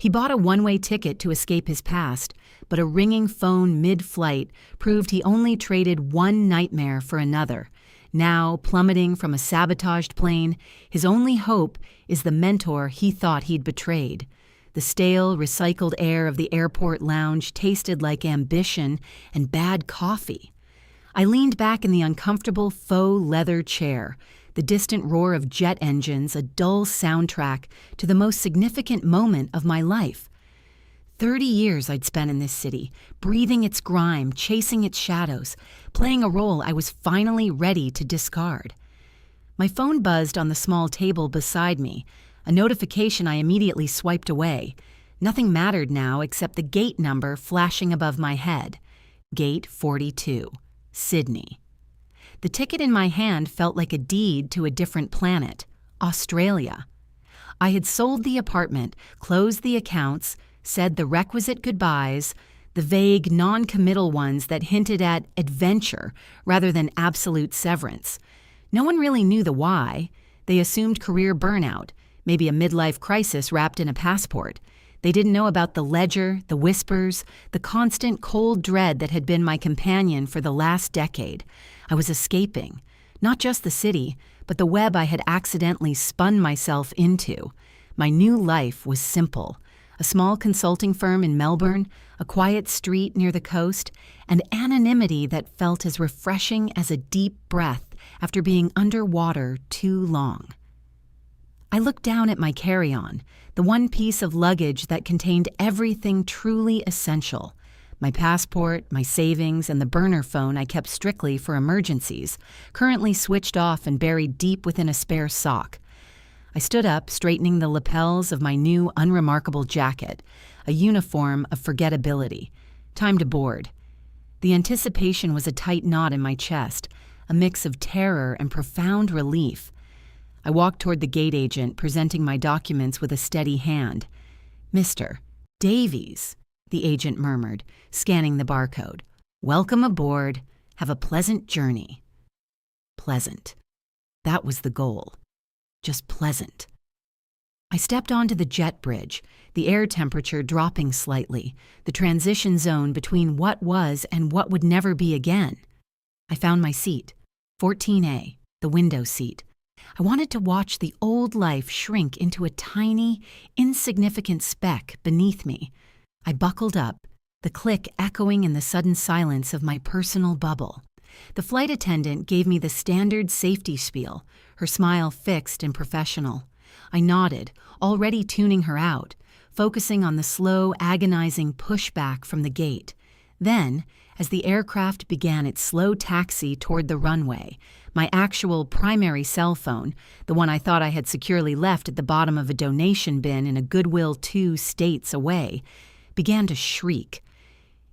He bought a one-way ticket to escape his past, but a ringing phone mid-flight proved he only traded one nightmare for another. Now, plummeting from a sabotaged plane, his only hope is the mentor he thought he'd betrayed. The stale, recycled air of the airport lounge tasted like ambition and bad coffee. I leaned back in the uncomfortable faux leather chair, the distant roar of jet engines a dull soundtrack to the most significant moment of my life. 30 years I'd spent in this city, breathing its grime, chasing its shadows, playing a role I was finally ready to discard. My phone buzzed on the small table beside me, a notification I immediately swiped away. Nothing mattered now except the gate number flashing above my head. Gate 42, Sydney. The ticket in my hand felt like a deed to a different planet, Australia. I had sold the apartment, closed the accounts, said the requisite goodbyes, the vague, non-committal ones that hinted at adventure rather than absolute severance. No one really knew the why. They assumed career burnout, maybe a midlife crisis wrapped in a passport. They didn't know about the ledger, the whispers, the constant cold dread that had been my companion for the last decade. I was escaping, not just the city, but the web I had accidentally spun myself into. My new life was simple. A small consulting firm in Melbourne, a quiet street near the coast, and anonymity that felt as refreshing as a deep breath after being underwater too long. I looked down at my carry-on, the one piece of luggage that contained everything truly essential. My passport, my savings, and the burner phone I kept strictly for emergencies, currently switched off and buried deep within a spare sock. I stood up, straightening the lapels of my new, unremarkable jacket, a uniform of forgettability. Time to board. The anticipation was a tight knot in my chest, a mix of terror and profound relief. I walked toward the gate agent, presenting my documents with a steady hand. "Mr. Davies," the agent murmured, scanning the barcode. "Welcome aboard. Have a pleasant journey." Pleasant. That was the goal. Just pleasant. I stepped onto the jet bridge, the air temperature dropping slightly, the transition zone between what was and what would never be again. I found my seat, 14A, the window seat. I wanted to watch the old life shrink into a tiny, insignificant speck beneath me. I buckled up, the click echoing in the sudden silence of my personal bubble. The flight attendant gave me the standard safety spiel, her smile fixed and professional. I nodded, already tuning her out, focusing on the slow, agonizing pushback from the gate. Then, as the aircraft began its slow taxi toward the runway, my actual primary cell phone, the one I thought I had securely left at the bottom of a donation bin in a Goodwill 2 states away, began to shriek.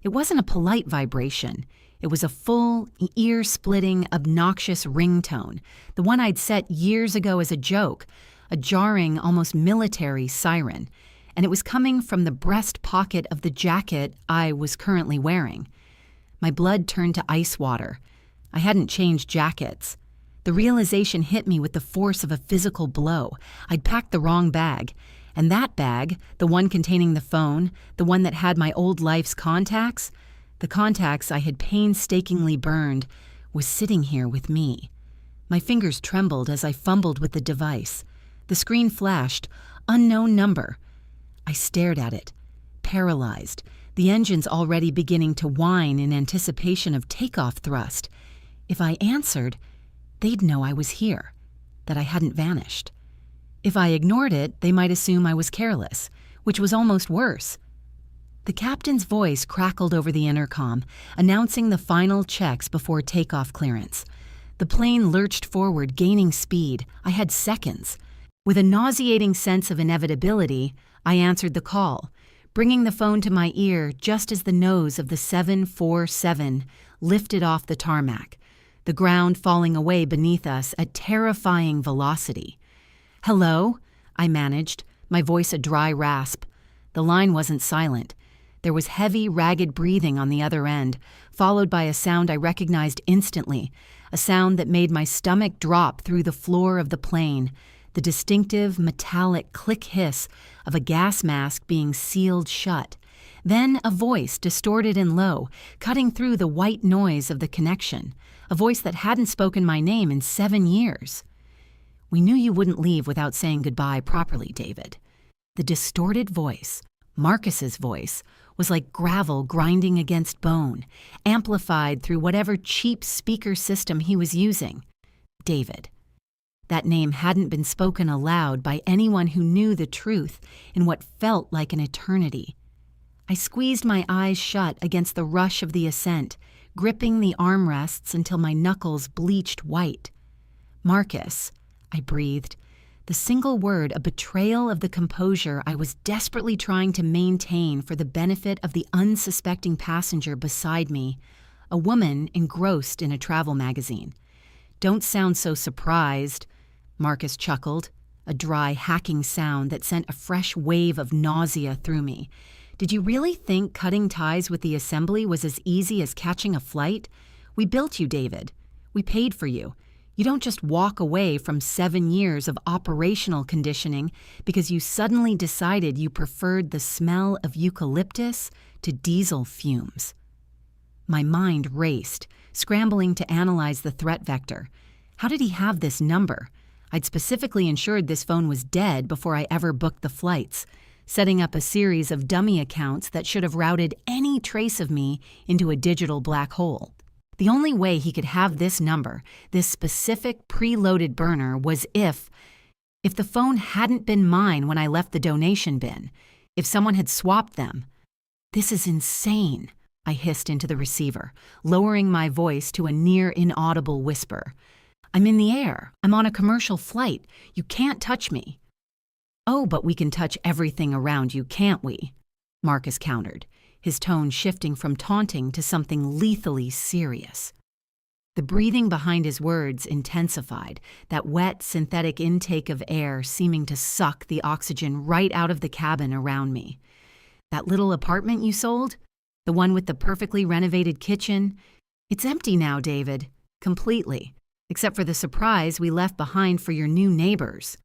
It wasn't a polite vibration. It was a full, ear-splitting, obnoxious ringtone, the one I'd set years ago as a joke, a jarring, almost military siren, and it was coming from the breast pocket of the jacket I was currently wearing. My blood turned to ice water. I hadn't changed jackets. The realization hit me with the force of a physical blow. I'd packed the wrong bag, and that bag, the one containing the phone, the one that had my old life's contacts, the contacts I had painstakingly burned, was sitting here with me. My fingers trembled as I fumbled with the device. The screen flashed, unknown number. I stared at it, paralyzed, the engines already beginning to whine in anticipation of takeoff thrust. If I answered, they'd know I was here, that I hadn't vanished. If I ignored it, they might assume I was careless, which was almost worse. The captain's voice crackled over the intercom, announcing the final checks before takeoff clearance. The plane lurched forward, gaining speed. I had seconds. With a nauseating sense of inevitability, I answered the call, bringing the phone to my ear just as the nose of the 747 lifted off the tarmac, the ground falling away beneath us at terrifying velocity. "Hello?" I managed, my voice a dry rasp. The line wasn't silent. There was heavy, ragged breathing on the other end, followed by a sound I recognized instantly, a sound that made my stomach drop through the floor of the plane, the distinctive metallic click hiss of a gas mask being sealed shut, then a voice distorted and low, cutting through the white noise of the connection, a voice that hadn't spoken my name in 7 years. "We knew you wouldn't leave without saying goodbye properly, David." The distorted voice, Marcus's voice, was like gravel grinding against bone, amplified through whatever cheap speaker system he was using. David. That name hadn't been spoken aloud by anyone who knew the truth in what felt like an eternity. I squeezed my eyes shut against the rush of the ascent, gripping the armrests until my knuckles bleached white. "Marcus," I breathed, the single word a betrayal of the composure I was desperately trying to maintain for the benefit of the unsuspecting passenger beside me, a woman engrossed in a travel magazine. "Don't sound so surprised," Marcus chuckled, a dry, hacking sound that sent a fresh wave of nausea through me. "Did you really think cutting ties with the assembly was as easy as catching a flight? We built you, David. We paid for you. You don't just walk away from 7 years of operational conditioning because you suddenly decided you preferred the smell of eucalyptus to diesel fumes." My mind raced, scrambling to analyze the threat vector. How did he have this number? I'd specifically ensured this phone was dead before I ever booked the flights, setting up a series of dummy accounts that should have routed any trace of me into a digital black hole. The only way he could have this number, this specific preloaded burner, was if the phone hadn't been mine when I left the donation bin, if someone had swapped them. "This is insane," I hissed into the receiver, lowering my voice to a near inaudible whisper. "I'm in the air. I'm on a commercial flight. You can't touch me." "Oh, but we can touch everything around you, can't we?" Marcus countered, his tone shifting from taunting to something lethally serious. The breathing behind his words intensified, that wet, synthetic intake of air seeming to suck the oxygen right out of the cabin around me. "That little apartment you sold? The one with the perfectly renovated kitchen? It's empty now, David. Completely. Except for the surprise we left behind for your new neighbors."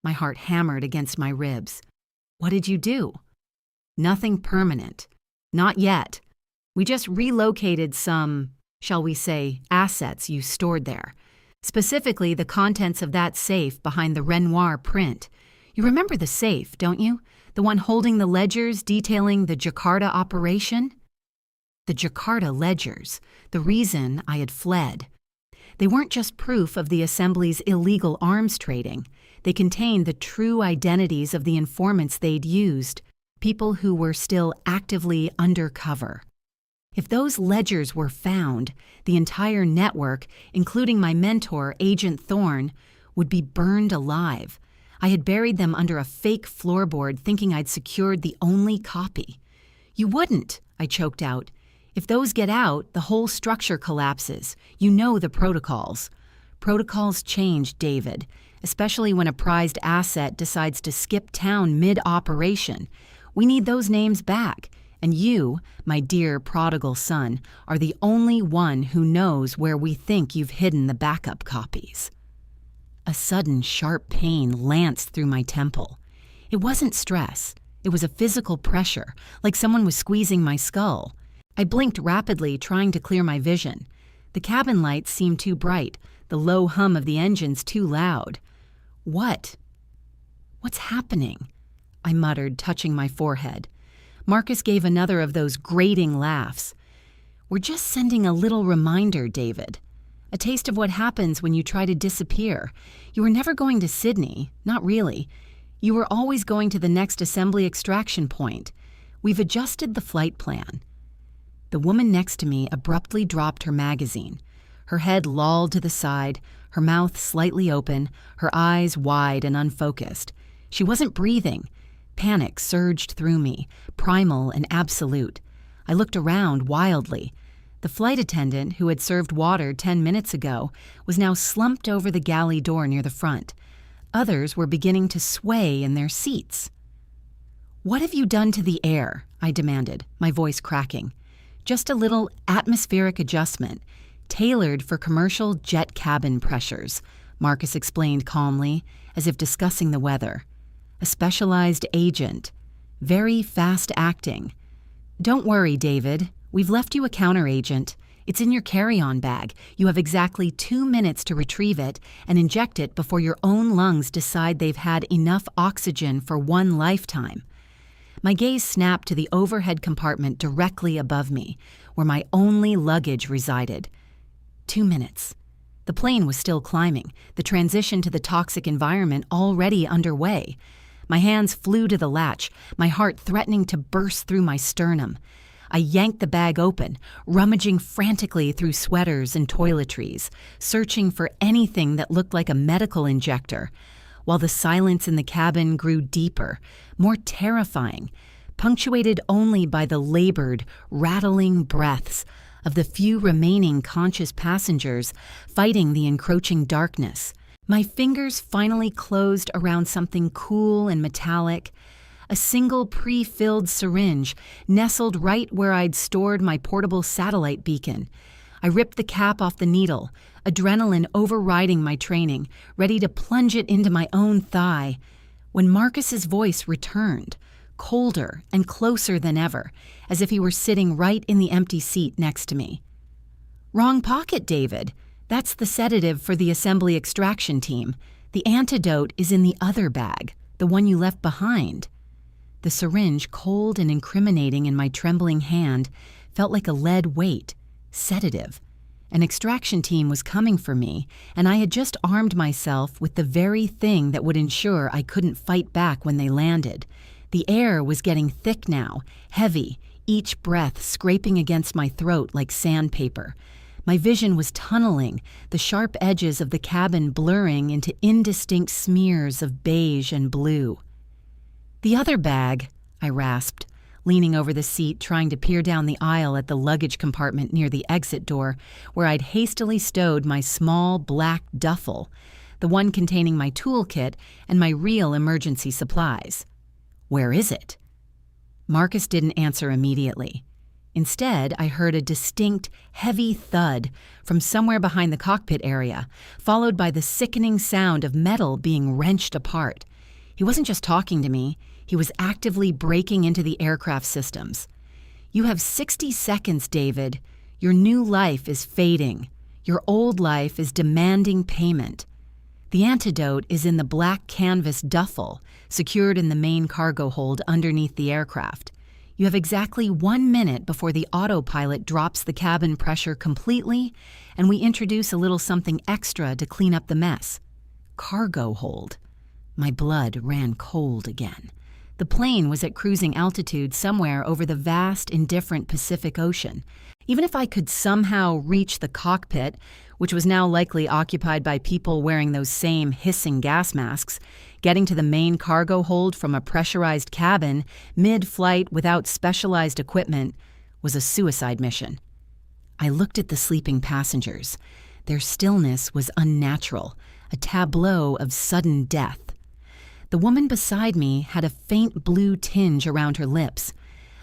My heart hammered against my ribs. "What did you do?" "Nothing permanent. Not yet. We just relocated some, shall we say, assets you stored there. Specifically the contents of that safe behind the Renoir print. You remember the safe, don't you? The one holding the ledgers detailing the Jakarta operation?" The Jakarta ledgers, the reason I had fled. They weren't just proof of the assembly's illegal arms trading. They contained the true identities of the informants they'd used, people who were still actively undercover. If those ledgers were found, the entire network, including my mentor, Agent Thorne, would be burned alive. I had buried them under a fake floorboard thinking I'd secured the only copy. "You wouldn't," I choked out. "If those get out, the whole structure collapses. You know the protocols." "Protocols change, David, especially when a prized asset decides to skip town mid-operation. We need those names back, and you, my dear prodigal son, are the only one who knows where we think you've hidden the backup copies." A sudden sharp pain lanced through my temple. It wasn't stress. It was a physical pressure, like someone was squeezing my skull. I blinked rapidly, trying to clear my vision. The cabin lights seemed too bright, the low hum of the engines too loud. "What's happening?" I muttered, touching my forehead. Marcus gave another of those grating laughs. "We're just sending a little reminder, David. A taste of what happens when you try to disappear. You were never going to Sydney, not really. You were always going to the next assembly extraction point. We've adjusted the flight plan." The woman next to me abruptly dropped her magazine. Her head lolled to the side, her mouth slightly open, her eyes wide and unfocused. She wasn't breathing. Panic surged through me, primal and absolute. I looked around wildly. The flight attendant, who had served water 10 minutes ago, was now slumped over the galley door near the front. Others were beginning to sway in their seats. "What have you done to the air?" I demanded, my voice cracking. "Just a little atmospheric adjustment, tailored for commercial jet cabin pressures," Marcus explained calmly, as if discussing the weather. "A specialized agent. Very fast acting. Don't worry, David. We've left you a counteragent. It's in your carry-on bag. You have exactly 2 minutes to retrieve it and inject it before your own lungs decide they've had enough oxygen for one lifetime." My gaze snapped to the overhead compartment directly above me, where my only luggage resided. 2 minutes. The plane was still climbing, the transition to the toxic environment already underway. My hands flew to the latch, my heart threatening to burst through my sternum. I yanked the bag open, rummaging frantically through sweaters and toiletries, searching for anything that looked like a medical injector, while the silence in the cabin grew deeper, more terrifying, punctuated only by the labored, rattling breaths of the few remaining conscious passengers fighting the encroaching darkness. My fingers finally closed around something cool and metallic, a single pre-filled syringe nestled right where I'd stored my portable satellite beacon. I ripped the cap off the needle, adrenaline overriding my training, ready to plunge it into my own thigh, when Marcus's voice returned, colder and closer than ever, as if he were sitting right in the empty seat next to me. "Wrong pocket, David. That's the sedative for the assembly extraction team. The antidote is in the other bag, the one you left behind." The syringe, cold and incriminating in my trembling hand, felt like a lead weight. Sedative. An extraction team was coming for me, and I had just armed myself with the very thing that would ensure I couldn't fight back when they landed. The air was getting thick now, heavy, each breath scraping against my throat like sandpaper. My vision was tunneling, the sharp edges of the cabin blurring into indistinct smears of beige and blue. "The other bag," I rasped, leaning over the seat trying to peer down the aisle at the luggage compartment near the exit door, where I'd hastily stowed my small black duffel, the one containing my toolkit and my real emergency supplies. "Where is it?" Marcus didn't answer immediately. Instead, I heard a distinct, heavy thud from somewhere behind the cockpit area, followed by the sickening sound of metal being wrenched apart. He wasn't just talking to me, he was actively breaking into the aircraft systems. "You have 60 seconds, David. Your new life is fading. Your old life is demanding payment. The antidote is in the black canvas duffel, secured in the main cargo hold underneath the aircraft. You have exactly 1 minute before the autopilot drops the cabin pressure completely, and we introduce a little something extra to clean up the mess. Cargo hold." My blood ran cold again. The plane was at cruising altitude somewhere over the vast, indifferent Pacific Ocean. Even if I could somehow reach the cockpit, which was now likely occupied by people wearing those same hissing gas masks, getting to the main cargo hold from a pressurized cabin, mid-flight without specialized equipment, was a suicide mission. I looked at the sleeping passengers. Their stillness was unnatural, a tableau of sudden death. The woman beside me had a faint blue tinge around her lips.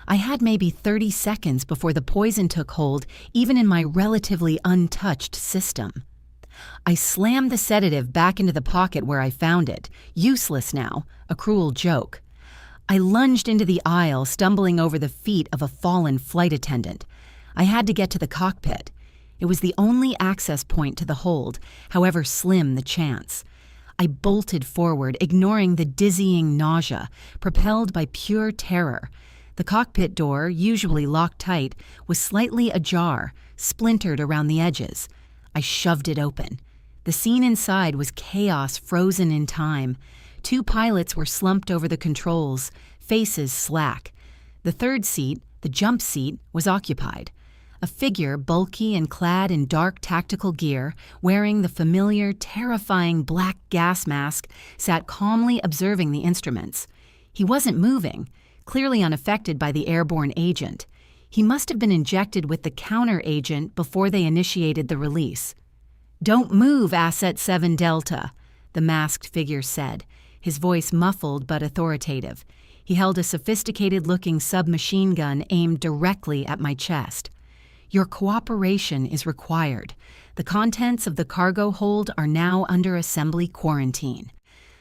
I had maybe 30 seconds before the poison took hold, even in my relatively untouched system. I slammed the sedative back into the pocket where I found it, useless now, a cruel joke. I lunged into the aisle, stumbling over the feet of a fallen flight attendant. I had to get to the cockpit. It was the only access point to the hold, however slim the chance. I bolted forward, ignoring the dizzying nausea, propelled by pure terror. The cockpit door, usually locked tight, was slightly ajar, splintered around the edges. I shoved it open. The scene inside was chaos frozen in time. 2 pilots were slumped over the controls, faces slack. The third seat, the jump seat, was occupied. A figure, bulky and clad in dark tactical gear, wearing the familiar, terrifying black gas mask, sat calmly observing the instruments. He wasn't moving, clearly unaffected by the airborne agent. He must have been injected with the counter-agent before they initiated the release. "Don't move, Asset 7 Delta," the masked figure said, his voice muffled but authoritative. He held a sophisticated-looking submachine gun aimed directly at my chest. "Your cooperation is required. The contents of the cargo hold are now under assembly quarantine.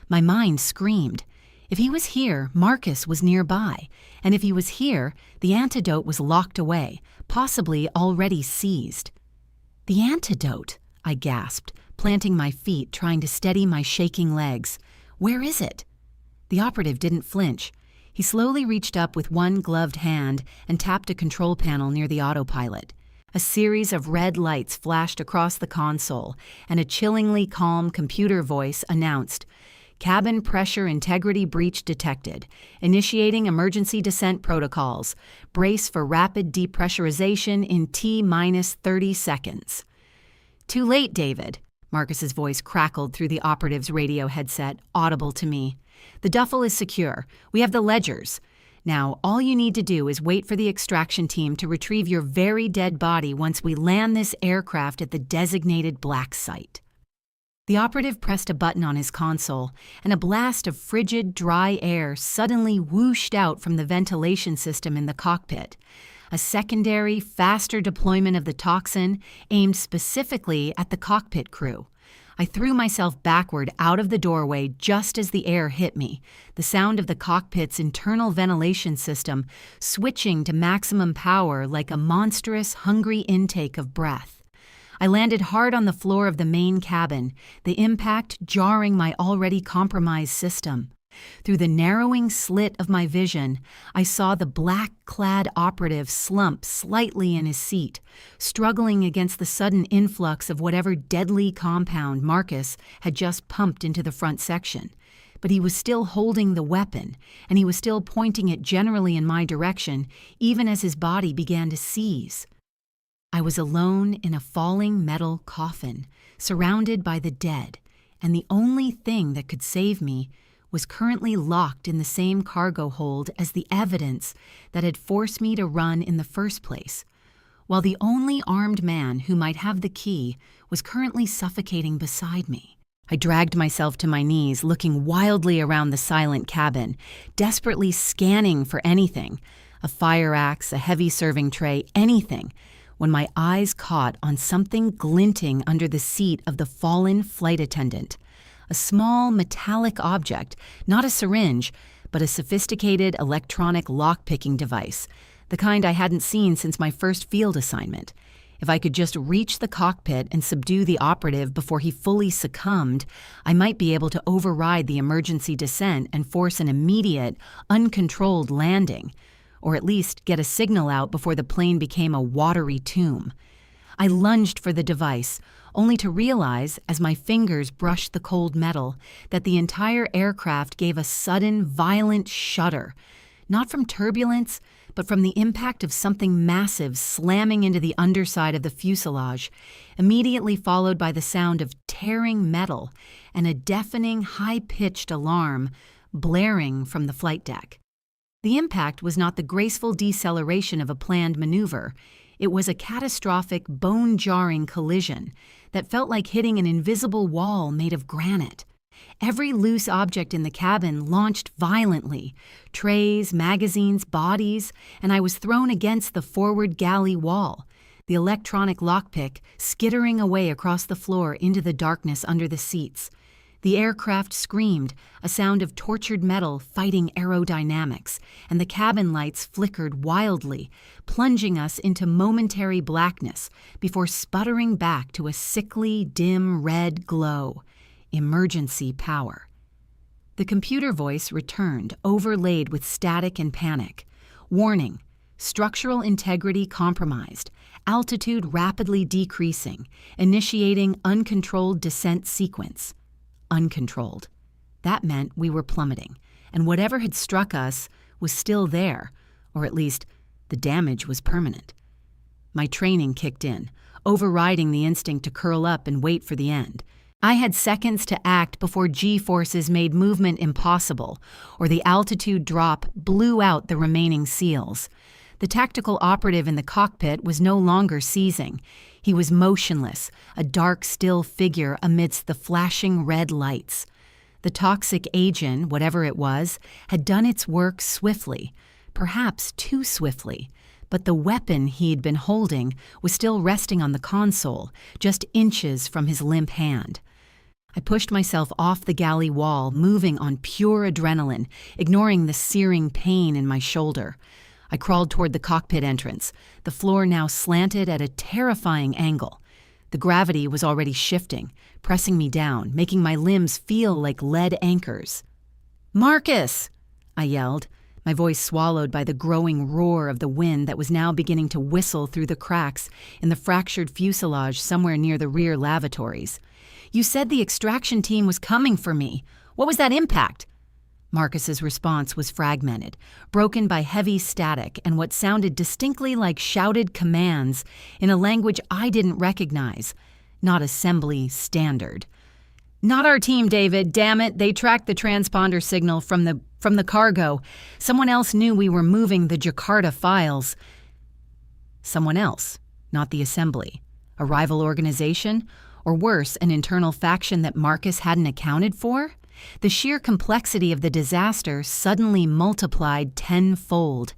My mind screamed. If he was here, Marcus was nearby, and if he was here, the antidote was locked away, possibly already seized. The antidote, I gasped, planting my feet, trying to steady my shaking legs. Where is it? The operative didn't flinch. He slowly reached up with one gloved hand and tapped a control panel near the autopilot. A series of red lights flashed across the console, and a chillingly calm computer voice announced, "Cabin pressure integrity breach detected. Initiating emergency descent protocols. Brace for rapid depressurization in T-minus 30 seconds." "Too late, David," Marcus's voice crackled through the operative's radio headset, audible to me. "The duffel is secure. We have the ledgers. Now, all you need to do is wait for the extraction team to retrieve your very dead body once we land this aircraft at the designated black site." The operative pressed a button on his console, and a blast of frigid, dry air suddenly whooshed out from the ventilation system in the cockpit. A secondary, faster deployment of the toxin aimed specifically at the cockpit crew. I threw myself backward out of the doorway just as the air hit me, the sound of the cockpit's internal ventilation system switching to maximum power like a monstrous, hungry intake of breath. I landed hard on the floor of the main cabin, the impact jarring my already compromised system. Through the narrowing slit of my vision, I saw the black-clad operative slump slightly in his seat, struggling against the sudden influx of whatever deadly compound Marcus had just pumped into the front section. But he was still holding the weapon, and he was still pointing it generally in my direction, even as his body began to seize. I was alone in a falling metal coffin, surrounded by the dead, and the only thing that could save me was currently locked in the same cargo hold as the evidence that had forced me to run in the first place, while the only armed man who might have the key was currently suffocating beside me. I dragged myself to my knees, looking wildly around the silent cabin, desperately scanning for anything, a fire axe, a heavy serving tray, anything, when my eyes caught on something glinting under the seat of the fallen flight attendant. A small metallic object, not a syringe, but a sophisticated electronic lock-picking device, the kind I hadn't seen since my first field assignment. If I could just reach the cockpit and subdue the operative before he fully succumbed, I might be able to override the emergency descent and force an immediate, uncontrolled landing, or at least get a signal out before the plane became a watery tomb. I lunged for the device, only to realize, as my fingers brushed the cold metal, that the entire aircraft gave a sudden, violent shudder, not from turbulence, but from the impact of something massive slamming into the underside of the fuselage, immediately followed by the sound of tearing metal and a deafening, high-pitched alarm blaring from the flight deck. The impact was not the graceful deceleration of a planned maneuver. It was a catastrophic, bone-jarring collision that felt like hitting an invisible wall made of granite. Every loose object in the cabin launched violently, trays, magazines, bodies, and I was thrown against the forward galley wall, the electronic lockpick skittering away across the floor into the darkness under the seats. The aircraft screamed, a sound of tortured metal fighting aerodynamics, and the cabin lights flickered wildly, plunging us into momentary blackness before sputtering back to a sickly, dim red glow. Emergency power. The computer voice returned, overlaid with static and panic. Warning: structural integrity compromised, altitude rapidly decreasing, initiating uncontrolled descent sequence. Uncontrolled. That meant we were plummeting, and whatever had struck us was still there, or at least the damage was permanent. My training kicked in, overriding the instinct to curl up and wait for the end. I had seconds to act before G-forces made movement impossible, or the altitude drop blew out the remaining SEALs. The tactical operative in the cockpit was no longer seizing. He was motionless, a dark, still figure amidst the flashing red lights. The toxic agent, whatever it was, had done its work swiftly, perhaps too swiftly, but the weapon he'd been holding was still resting on the console, just inches from his limp hand. I pushed myself off the galley wall, moving on pure adrenaline, ignoring the searing pain in my shoulder. I crawled toward the cockpit entrance, the floor now slanted at a terrifying angle. The gravity was already shifting, pressing me down, making my limbs feel like lead anchors. "Marcus!" I yelled, my voice swallowed by the growing roar of the wind that was now beginning to whistle through the cracks in the fractured fuselage somewhere near the rear lavatories. "You said the extraction team was coming for me. What was that impact?" Marcus's response was fragmented, broken by heavy static and what sounded distinctly like shouted commands in a language I didn't recognize, not assembly standard. "Not our team, David. Damn it. They tracked the transponder signal from the cargo. Someone else knew we were moving the Jakarta files." Someone else, not the assembly. A rival organization? Or worse, an internal faction that Marcus hadn't accounted for? The sheer complexity of the disaster suddenly multiplied tenfold.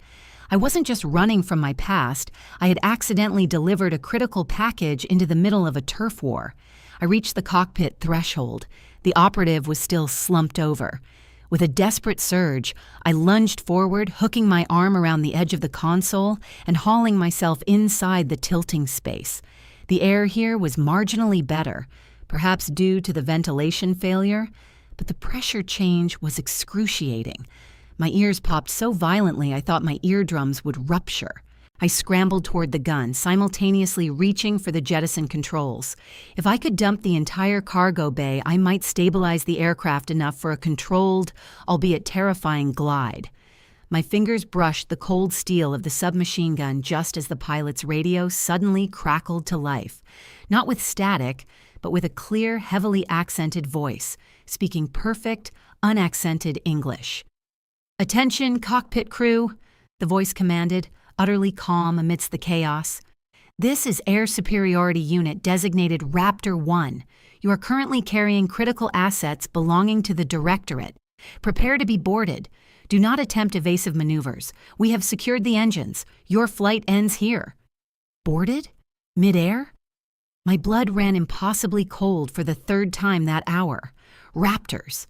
I wasn't just running from my past, I had accidentally delivered a critical package into the middle of a turf war. I reached the cockpit threshold. The operative was still slumped over. With a desperate surge, I lunged forward, hooking my arm around the edge of the console and hauling myself inside the tilting space. The air here was marginally better, perhaps due to the ventilation failure, but the pressure change was excruciating. My ears popped so violently I thought my eardrums would rupture. I scrambled toward the gun, simultaneously reaching for the jettison controls. If I could dump the entire cargo bay, I might stabilize the aircraft enough for a controlled, albeit terrifying, glide. My fingers brushed the cold steel of the submachine gun just as the pilot's radio suddenly crackled to life, not with static, but with a clear, heavily accented voice, speaking perfect, unaccented English. "Attention, cockpit crew," the voice commanded, utterly calm amidst the chaos. "This is Air Superiority Unit designated Raptor 1. You are currently carrying critical assets belonging to the Directorate. Prepare to be boarded. Do not attempt evasive maneuvers. We have secured the engines. Your flight ends here." Boarded? Mid-air? My blood ran impossibly cold for the third time that hour. Raptors.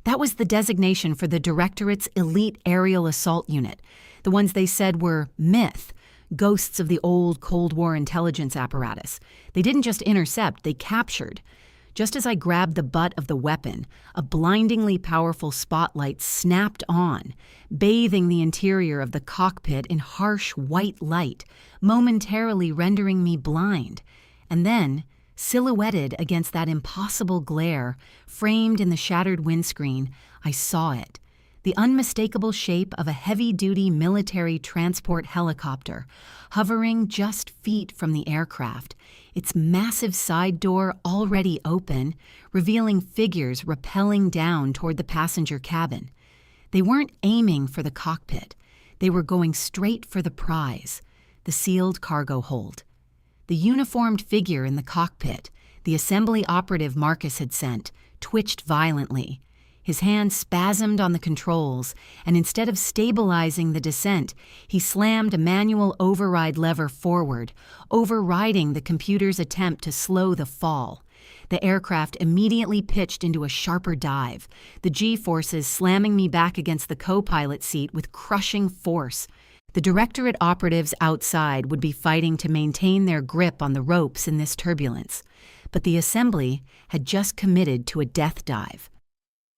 That was the designation for the Directorate's elite aerial assault unit, the ones they said were myth, ghosts of the old Cold War intelligence apparatus. They didn't just intercept, they captured. Just as I grabbed the butt of the weapon, a blindingly powerful spotlight snapped on, bathing the interior of the cockpit in harsh white light, momentarily rendering me blind. And then, silhouetted against that impossible glare, framed in the shattered windscreen, I saw it. The unmistakable shape of a heavy-duty military transport helicopter, hovering just feet from the aircraft, its massive side door already open, revealing figures rappelling down toward the passenger cabin. They weren't aiming for the cockpit. They were going straight for the prize, the sealed cargo hold. The uniformed figure in the cockpit, the assembly operative Marcus had sent, twitched violently. His hand spasmed on the controls, and instead of stabilizing the descent, he slammed a manual override lever forward, overriding the computer's attempt to slow the fall. The aircraft immediately pitched into a sharper dive, the G-forces slamming me back against the co-pilot seat with crushing force. The Directorate operatives outside would be fighting to maintain their grip on the ropes in this turbulence, but the assembly had just committed to a death dive.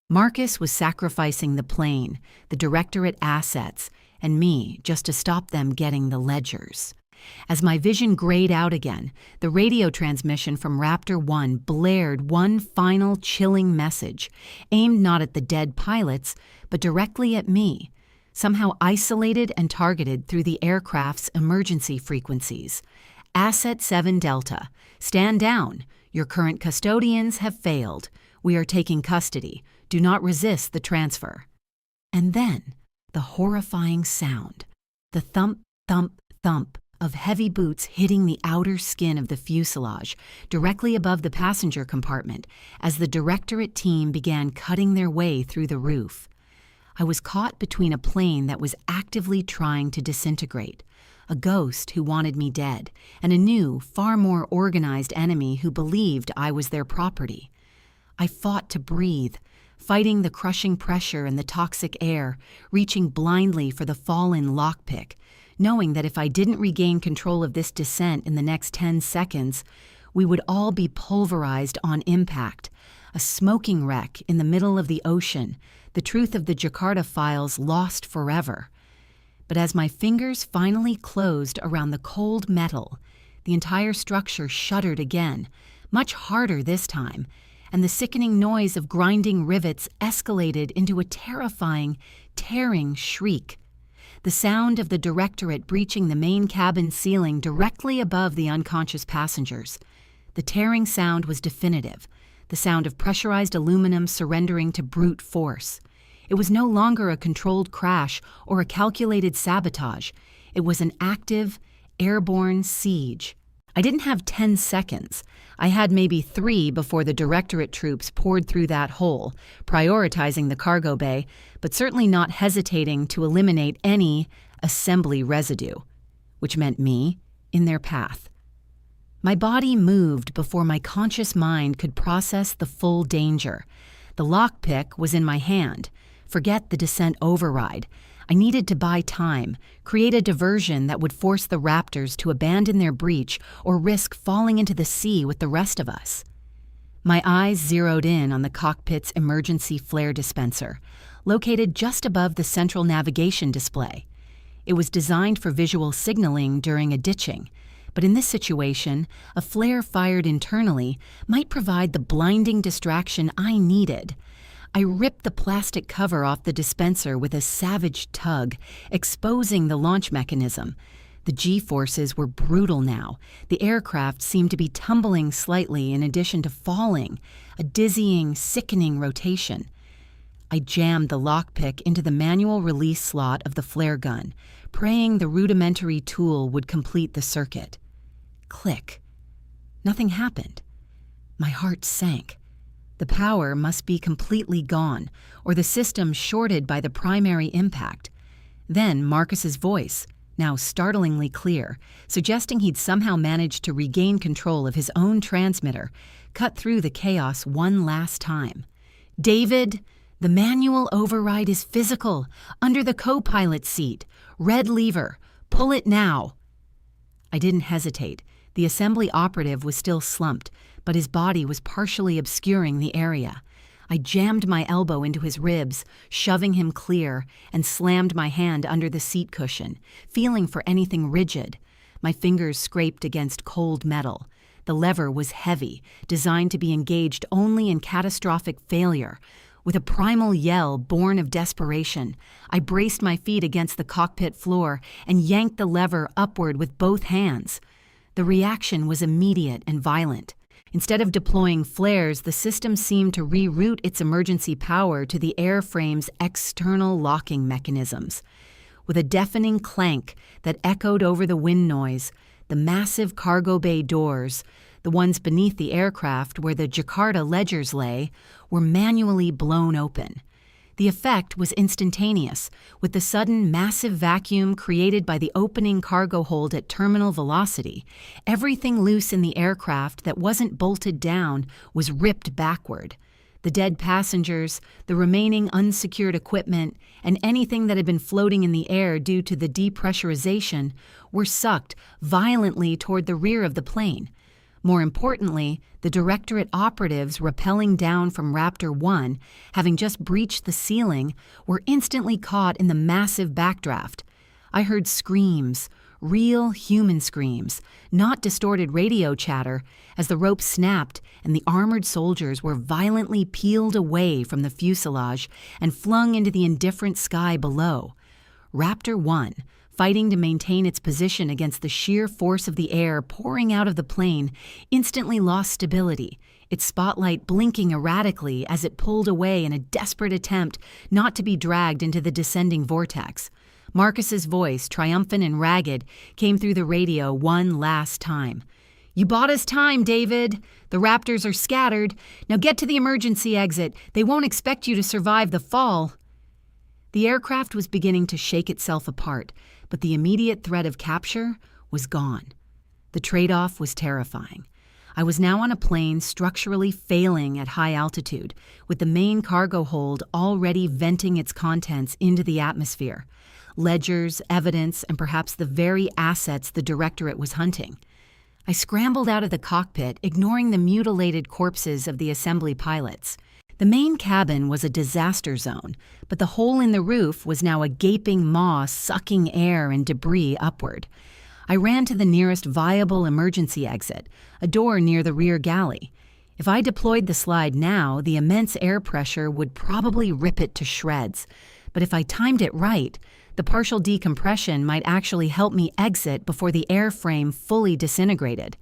Marcus was sacrificing the plane, the Directorate assets, and me just to stop them getting the ledgers. As my vision grayed out again, the radio transmission from Raptor 1 blared one final chilling message, aimed not at the dead pilots, but directly at me, somehow isolated and targeted through the aircraft's emergency frequencies. Asset 7 Delta, stand down. Your current custodians have failed. We are taking custody. Do not resist the transfer. And then, the horrifying sound. The thump, thump, thump of heavy boots hitting the outer skin of the fuselage, directly above the passenger compartment, as the Directorate team began cutting their way through the roof. I was caught between a plane that was actively trying to disintegrate, a ghost who wanted me dead, and a new, far more organized enemy who believed I was their property. I fought to breathe, fighting the crushing pressure and the toxic air, reaching blindly for the fallen lockpick, knowing that if I didn't regain control of this descent in the next 10 seconds, we would all be pulverized on impact, a smoking wreck in the middle of the ocean, the truth of the Jakarta files lost forever. But as my fingers finally closed around the cold metal, the entire structure shuddered again, much harder this time, and the sickening noise of grinding rivets escalated into a terrifying, tearing shriek. The sound of the Directorate breaching the main cabin ceiling directly above the unconscious passengers. The tearing sound was definitive, the sound of pressurized aluminum surrendering to brute force. It was no longer a controlled crash or a calculated sabotage. It was an active, airborne siege. I didn't have 10 seconds. I had maybe 3 before the Directorate troops poured through that hole, prioritizing the cargo bay, but certainly not hesitating to eliminate any assembly residue, which meant me, in their path. My body moved before my conscious mind could process the full danger. The lockpick was in my hand. Forget the descent override. I needed to buy time, create a diversion that would force the Raptors to abandon their breach or risk falling into the sea with the rest of us. My eyes zeroed in on the cockpit's emergency flare dispenser, located just above the central navigation display. It was designed for visual signaling during a ditching, but in this situation, a flare fired internally might provide the blinding distraction I needed. I ripped the plastic cover off the dispenser with a savage tug, exposing the launch mechanism. The G-forces were brutal now. The aircraft seemed to be tumbling slightly in addition to falling, a dizzying, sickening rotation. I jammed the lockpick into the manual release slot of the flare gun, praying the rudimentary tool would complete the circuit. Click. Nothing happened. My heart sank. The power must be completely gone, or the system shorted by the primary impact. Then Marcus's voice, now startlingly clear, suggesting he'd somehow managed to regain control of his own transmitter, cut through the chaos one last time. "David, the manual override is physical, under the co-pilot seat. Red lever. Pull it now." I didn't hesitate. The assembly operative was still slumped, but his body was partially obscuring the area. I jammed my elbow into his ribs, shoving him clear, and slammed my hand under the seat cushion, feeling for anything rigid. My fingers scraped against cold metal. The lever was heavy, designed to be engaged only in catastrophic failure. With a primal yell born of desperation, I braced my feet against the cockpit floor and yanked the lever upward with both hands. The reaction was immediate and violent. Instead of deploying flares, the system seemed to reroute its emergency power to the airframe's external locking mechanisms. With a deafening clank that echoed over the wind noise, the massive cargo bay doors, the ones beneath the aircraft where the Jakarta ledgers lay, were manually blown open. The effect was instantaneous, with the sudden massive vacuum created by the opening cargo hold at terminal velocity. Everything loose in the aircraft that wasn't bolted down was ripped backward. The dead passengers, the remaining unsecured equipment, and anything that had been floating in the air due to the depressurization were sucked violently toward the rear of the plane. More importantly, the Directorate operatives rappelling down from Raptor 1, having just breached the ceiling, were instantly caught in the massive backdraft. I heard screams, real human screams, not distorted radio chatter, as the rope snapped and the armored soldiers were violently peeled away from the fuselage and flung into the indifferent sky below. Raptor 1, fighting to maintain its position against the sheer force of the air pouring out of the plane, instantly lost stability, its spotlight blinking erratically as it pulled away in a desperate attempt not to be dragged into the descending vortex. Marcus's voice, triumphant and ragged, came through the radio one last time. "You bought us time, David. The Raptors are scattered. Now get to the emergency exit. They won't expect you to survive the fall." The aircraft was beginning to shake itself apart, but the immediate threat of capture was gone. The trade-off was terrifying. I was now on a plane structurally failing at high altitude, with the main cargo hold already venting its contents into the atmosphere. Ledgers, evidence, and perhaps the very assets the Directorate was hunting. I scrambled out of the cockpit, ignoring the mutilated corpses of the assembly pilots. The main cabin was a disaster zone, but the hole in the roof was now a gaping maw sucking air and debris upward. I ran to the nearest viable emergency exit, a door near the rear galley. If I deployed the slide now, the immense air pressure would probably rip it to shreds. But if I timed it right, the partial decompression might actually help me exit before the airframe fully disintegrated.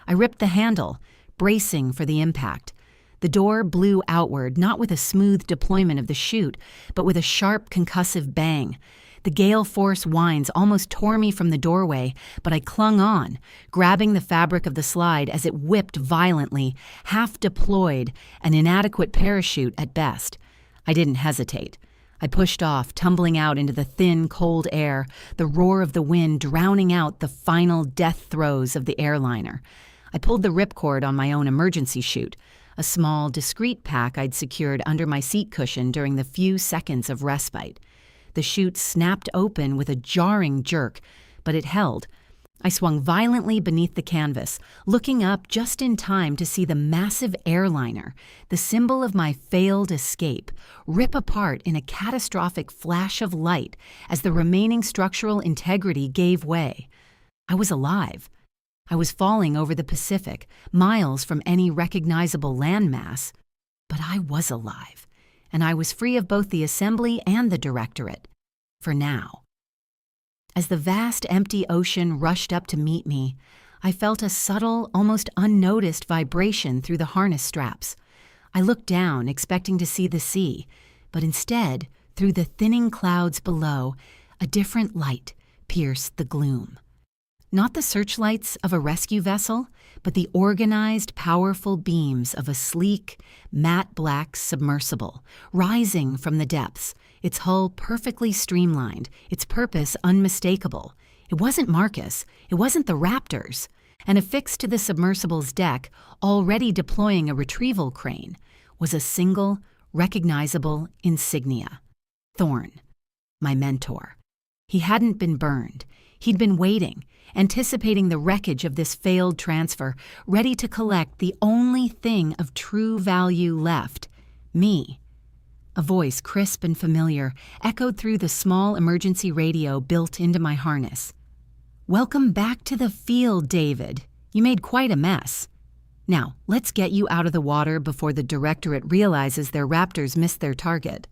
I ripped the handle, bracing for the impact. The door blew outward, not with a smooth deployment of the chute, but with a sharp concussive bang. The gale force winds almost tore me from the doorway, but I clung on, grabbing the fabric of the slide as it whipped violently, half deployed, an inadequate parachute at best. I didn't hesitate. I pushed off, tumbling out into the thin, cold air, the roar of the wind drowning out the final death throes of the airliner. I pulled the ripcord on my own emergency chute, a small, discreet pack I'd secured under my seat cushion during the few seconds of respite. The chute snapped open with a jarring jerk, but it held. I swung violently beneath the canvas, looking up just in time to see the massive airliner, the symbol of my failed escape, rip apart in a catastrophic flash of light as the remaining structural integrity gave way. I was alive. I was falling over the Pacific, miles from any recognizable landmass. But I was alive, and I was free of both the assembly and the Directorate. For now. As the vast empty ocean rushed up to meet me, I felt a subtle, almost unnoticed vibration through the harness straps. I looked down, expecting to see the sea, but instead, through the thinning clouds below, a different light pierced the gloom. Not the searchlights of a rescue vessel, but the organized, powerful beams of a sleek, matte black submersible, rising from the depths, its hull perfectly streamlined, its purpose unmistakable. It wasn't Marcus, it wasn't the Raptors, and affixed to the submersible's deck, already deploying a retrieval crane, was a single, recognizable insignia. Thorn, my mentor. He hadn't been burned. He'd been waiting, anticipating the wreckage of this failed transfer, ready to collect the only thing of true value left, me. A voice, crisp and familiar, echoed through the small emergency radio built into my harness. "Welcome back to the field, David. You made quite a mess. Now, let's get you out of the water before the Directorate realizes their Raptors missed their target."